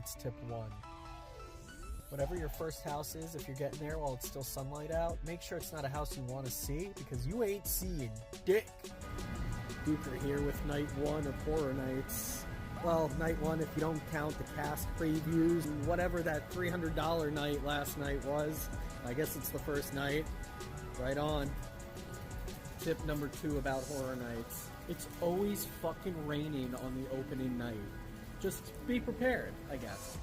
Nights tip 1. Whatever your first house is, if you're getting there while it's still sunlight out, make sure it's not a house you want to see, because you ain't seeing dick. Dooker here with night 1 of Horror Nights. Well, night 1 if you don't count the cast previews, whatever that $300 night last night was. I guess it's the first night. Right on. Tip number 2 about Horror Nights. It's always fucking raining on the opening night. Just be prepared, I guess.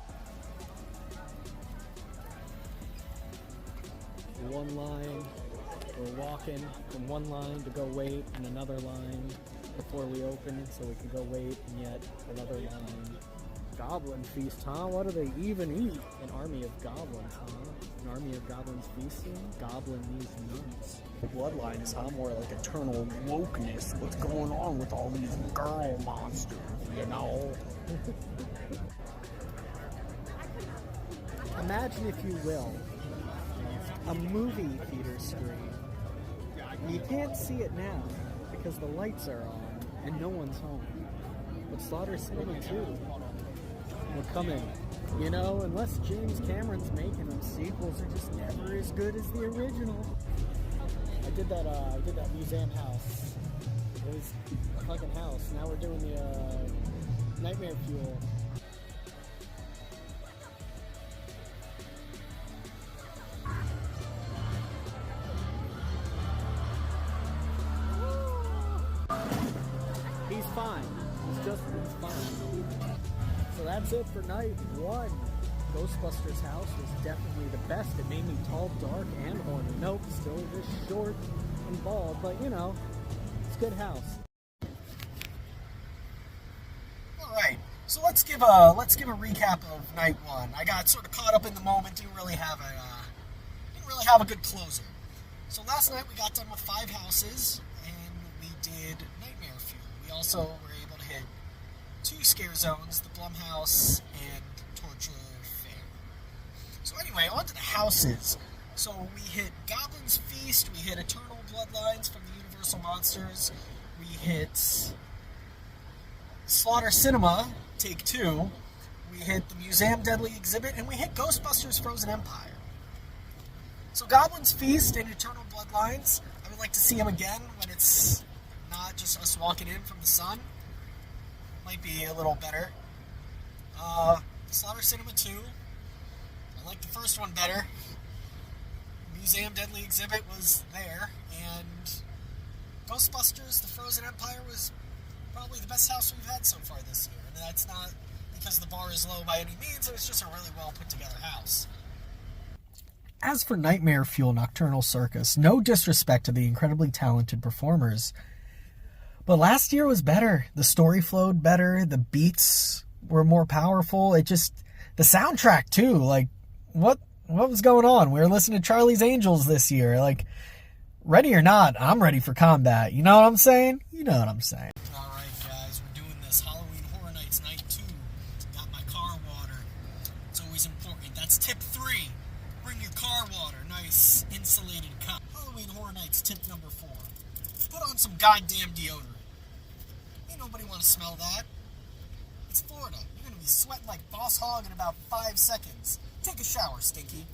One line, we're walking from one line to go wait in another line before we open, so we can go wait in yet another line. Goblin feast, huh? What do they even eat? An army of goblins, huh? An army of goblins feasting? Goblin these nuts. Bloodlines, huh? More like eternal wokeness. What's going on with all these girl monsters, you know? Imagine, if you will, a movie theater screen. You can't see it now because the lights are on and no one's home. But Slaughter Cinema 2 will come in. You know, unless James Cameron's making them, sequels are just never as good as the original. I did that museum house. It was a fucking house. Now we're doing the Nightmare Fuel. He's fine. He's fine. So that's it for night 1. Ghostbusters house was definitely the best. It made me tall, dark, and horny. Nope, still just short and bald, but you know, it's a good house. All right, so let's give a recap of night 1. I got sort of caught up in the moment. Didn't really have a good closer. So last night we got done with 5 houses, and we did Nightmare Fuel. We also were able to hit 2 scare zones, the Blumhouse and Torture Fair. So anyway, on to the houses. So we hit Goblin's Feast, we hit Eternal Bloodlines from the Universal Monsters, we hit Slaughter Cinema, Take 2, we hit the Museum Deadly Exhibit, and we hit Ghostbusters Frozen Empire. So Goblin's Feast and Eternal Bloodlines, I would like to see them again when it's not just us walking in from the sun. Might be a little better. Slaughter Cinema 2, I like the first one better. Museum Deadly Exhibit was there, and Ghostbusters, the Frozen Empire, was probably the best house we've had so far this year. And that's not because the bar is low by any means, it was just a really well put together house. As for Nightmare Fuel Nocturnal Circus, no disrespect to the incredibly talented performers, but last year was better. The story flowed better, the beats were more powerful, the soundtrack too, like, what was going on? We were listening to Charlie's Angels this year, like, ready or not, I'm ready for combat, you know what I'm saying? You know what I'm saying. Alright guys, we're doing this Halloween Horror Nights Night 2. Got my car water. It's always important. That's tip 3. Bring your car water, nice insulated cup. Halloween Horror Nights tip number 4. Put on some goddamn deodorant. Ain't nobody want to smell that. It's Florida. You're going to be sweating like Boss Hog in about 5 seconds. Take a shower, Stinky.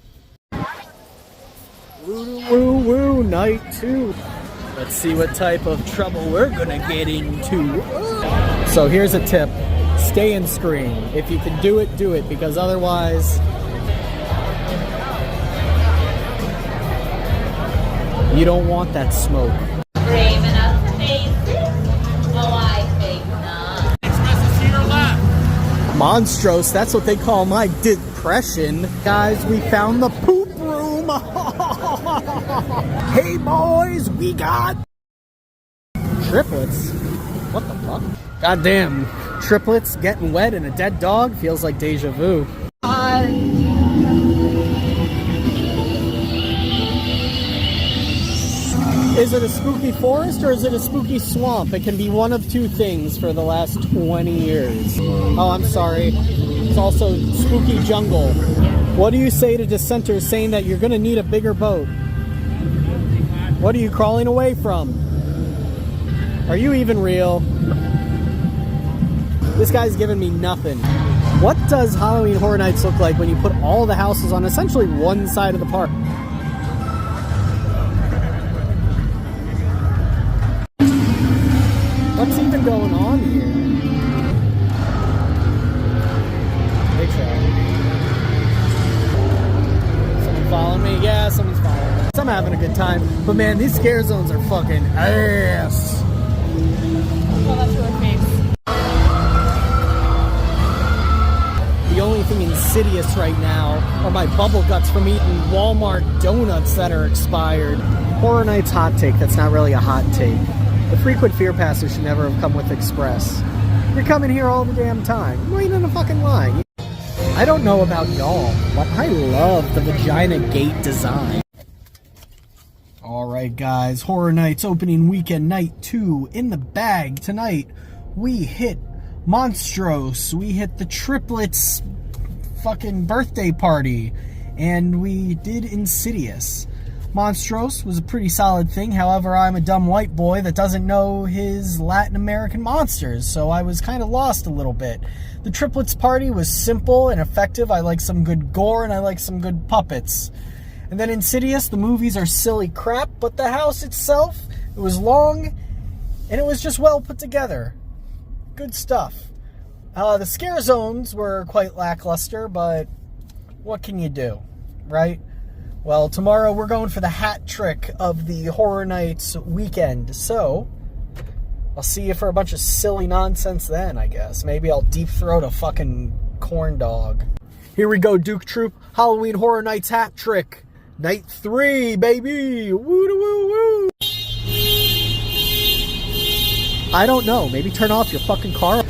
Woo, night 2. Let's see what type of trouble we're going to get into. So here's a tip. Stay in screen. If you can do it, because otherwise you don't want that smoke. Monstrous, that's what they call my depression. Guys, we found the poop room. Hey boys, we got triplets. What the fuck? Goddamn, triplets getting wet in a dead dog feels like deja vu. Is it a spooky forest or is it a spooky swamp? It can be one of 2 things for the last 20 years. Oh, I'm sorry. It's also spooky jungle. What do you say to dissenters saying that you're going to need a bigger boat? What are you crawling away from? Are you even real? This guy's giving me nothing. What does Halloween Horror Nights look like when you put all the houses on essentially one side of the park? What's even going on here? They try. Someone following me? Yeah, someone's following me. I'm having a good time. But man, these scare zones are fucking ass. Well, that's your face. The only thing insidious right now are my bubble guts from eating Walmart donuts that are expired. Horror Nights hot take. That's not really a hot take. The frequent fear passer should never have come with Express. You're coming here all the damn time. You ain't in a fucking line. I don't know about y'all, but I love the vagina gate design. Alright guys, Horror Nights opening weekend night 2 in the bag. Tonight we hit Monstros, we hit the triplets fucking birthday party, and we did Insidious. Monstros was a pretty solid thing, however I'm a dumb white boy that doesn't know his Latin American monsters, so I was kind of lost a little bit. The triplets party was simple and effective. I like some good gore and I like some good puppets. And then Insidious, the movies are silly crap, but the house itself, it was long and it was just well put together. Good stuff. The scare zones were quite lackluster, but what can you do, right? Well, tomorrow we're going for the hat trick of the Horror Nights weekend, so I'll see you for a bunch of silly nonsense then, I guess. Maybe I'll deep throat a fucking corn dog. Here we go, Duke Troop. Halloween Horror Nights hat trick. Night 3, baby! Woo-woo-woo! I don't know. Maybe turn off your fucking car.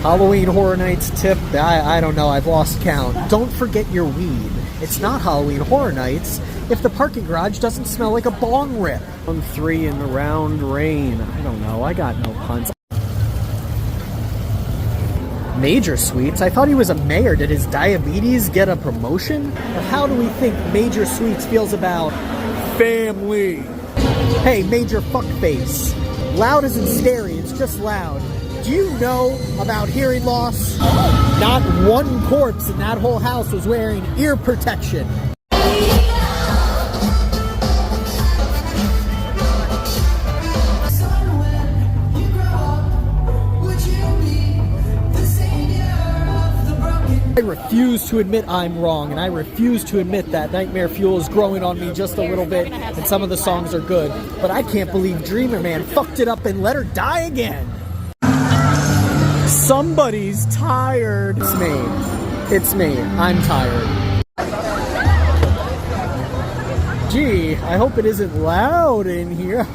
Halloween Horror Nights tip. I don't know. I've lost count. Don't forget your weed. It's not Halloween Horror Nights if the parking garage doesn't smell like a bong rip. On 3 in the round rain. I don't know. I got no puns. Major Sweets? I thought he was a mayor. Did his diabetes get a promotion? Or how do we think Major Sweets feels about family? Hey, Major Fuckface. Loud isn't scary. It's just loud. Do you know about hearing loss? Not one corpse in that whole house was wearing ear protection. I refuse to admit I'm wrong, and I refuse to admit that Nightmare Fuel is growing on me just a little bit, and some of the songs are good. But I can't believe Dreamer Man fucked it up and let her die again. Somebody's tired. It's me. It's me. I'm tired. Gee, I hope it isn't loud in here.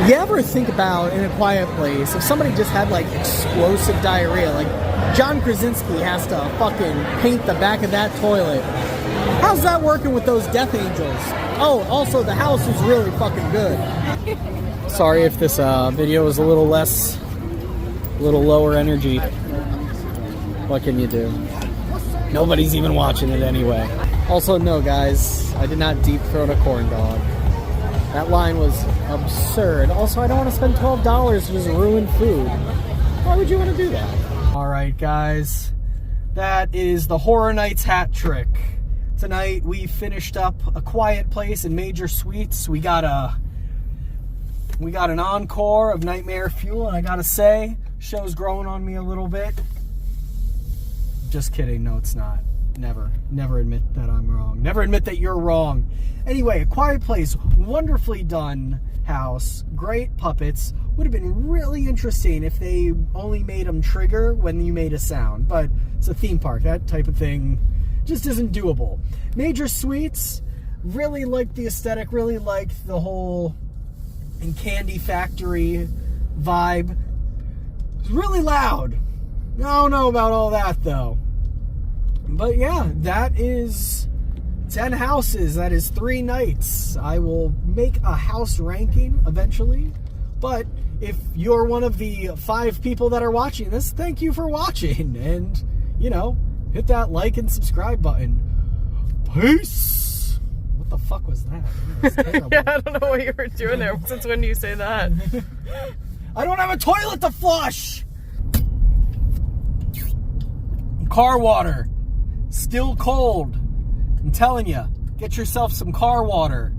You ever think about, in a quiet place, if somebody just had like explosive diarrhea, like John Krasinski has to fucking paint the back of that toilet. How's that working with those death angels? Oh, also the house is really fucking good. Sorry if this video is a little lower energy. What can you do? Nobody's even watching it anyway. Also, no guys, I did not deep throat a corn dog. That line was absurd. Also, I don't want to spend $12 to just ruin food. Why would you want to do that? Alright guys, that is the Horror Nights hat trick. Tonight we finished up A Quiet Place and Major Sweets. We got an encore of Nightmare Fuel, and I gotta say, show's growing on me a little bit. Just kidding, no it's not. Never admit that I'm wrong. Never admit that you're wrong. Anyway, A Quiet Place, wonderfully done house, great puppets. Would have been really interesting if they only made them trigger when you made a sound, but it's a theme park. That type of thing just isn't doable. Major Sweets, really liked the aesthetic, really liked the whole in Candy Factory vibe. It's really loud. I don't know about all that though. But yeah, that is 10 houses. That is 3 nights. I will make a house ranking eventually. But if you're one of the 5 people that are watching this, thank you for watching. And, you know, hit that like and subscribe button. Peace! What the fuck was that? That was terrible. Yeah, I don't know what you were doing there. Since when do you say that? I don't have a toilet to flush! car water. Still cold. I'm telling you, get yourself some car water.